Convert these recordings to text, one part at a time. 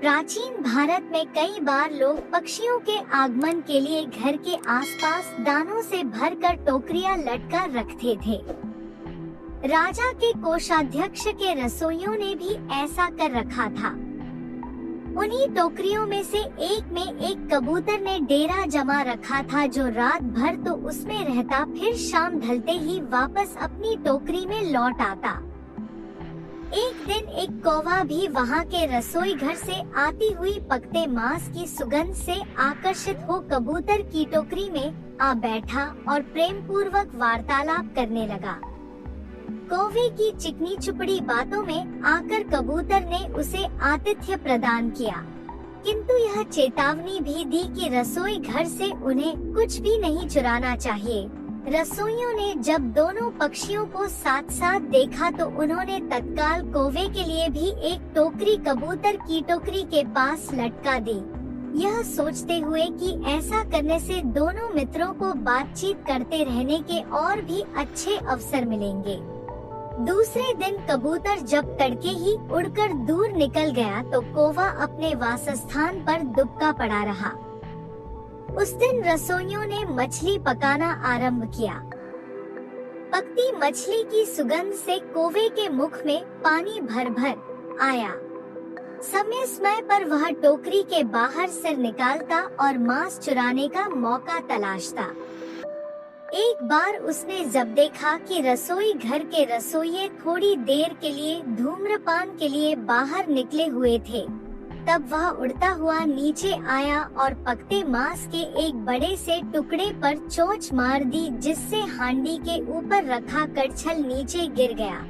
प्राचीन भारत में कई बार लोग पक्षियों के आगमन के लिए घर के आसपास दानों से भरकर टोकरियां लटका रखते थे। राजा के कोषाध्यक्ष के रसोइयों ने भी ऐसा कर रखा था। उन्हीं टोकरियों में से एक में एक कबूतर ने डेरा जमा रखा था, जो रात भर तो उसमें रहता, फिर शाम ढलते ही वापस अपनी टोकरी में लौट आता। एक दिन एक कौवा भी वहां के रसोई घर से आती हुई पकते मांस की सुगंध से आकर्षित हो कबूतर की टोकरी में आ बैठा और प्रेम पूर्वक वार्तालाप करने लगा। कौवे की चिकनी चुपड़ी बातों में आकर कबूतर ने उसे आतिथ्य प्रदान किया, किंतु यह चेतावनी भी दी कि रसोई घर से उन्हें कुछ भी नहीं चुराना चाहिए। रसोइयों ने जब दोनों पक्षियों को साथ साथ देखा तो उन्होंने तत्काल कौवे के लिए भी एक टोकरी कबूतर की टोकरी के पास लटका दी, यह सोचते हुए कि ऐसा करने से दोनों मित्रों को बातचीत करते रहने के और भी अच्छे अवसर मिलेंगे। दूसरे दिन कबूतर जब तड़के ही उड़कर दूर निकल गया तो कौवा अपने वासस्थान पर दुबका पड़ा रहा। उस दिन रसोइयों ने मछली पकाना आरंभ किया। पकती मछली की सुगंध से कौवे के मुख में पानी भर भर आया। समय समय पर वह टोकरी के बाहर सिर निकालता और मांस चुराने का मौका तलाशता। एक बार उसने जब देखा कि रसोई घर के रसोइये थोड़ी देर के लिए धूम्रपान के लिए बाहर निकले हुए थे, तब वह उड़ता हुआ नीचे आया और पकते मांस के एक बड़े से टुकड़े पर चोंच मार दी, जिससे हांडी के ऊपर रखा कड़छल नीचे गिर गया।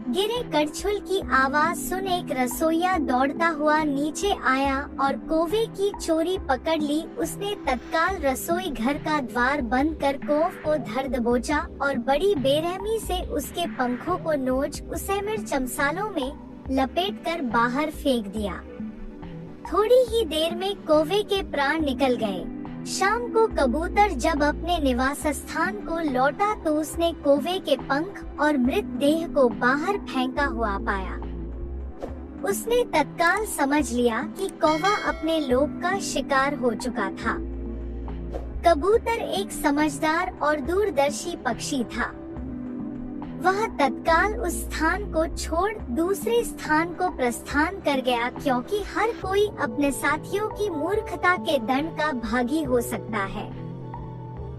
गिरे कड़छुल की आवाज सुन एक रसोइया दौड़ता हुआ नीचे आया और कौवे की चोरी पकड़ ली। उसने तत्काल रसोई घर का द्वार बंद कर कौव को धर दबोचा और बड़ी बेरहमी से उसके पंखों को नोच उसे मिर्च मसालों में लपेटकर बाहर फेंक दिया। थोड़ी ही देर में कौवे के प्राण निकल गए। शाम को कबूतर जब अपने निवास स्थान को लौटा तो उसने कौवे के पंख और मृत देह को बाहर फेंका हुआ पाया। उसने तत्काल समझ लिया कि कौवा अपने लोभ का शिकार हो चुका था। कबूतर एक समझदार और दूरदर्शी पक्षी था। वह तत्काल उस स्थान को छोड़ दूसरे स्थान को प्रस्थान कर गया, क्योंकि हर कोई अपने साथियों की मूर्खता के दंड का भागी हो सकता है।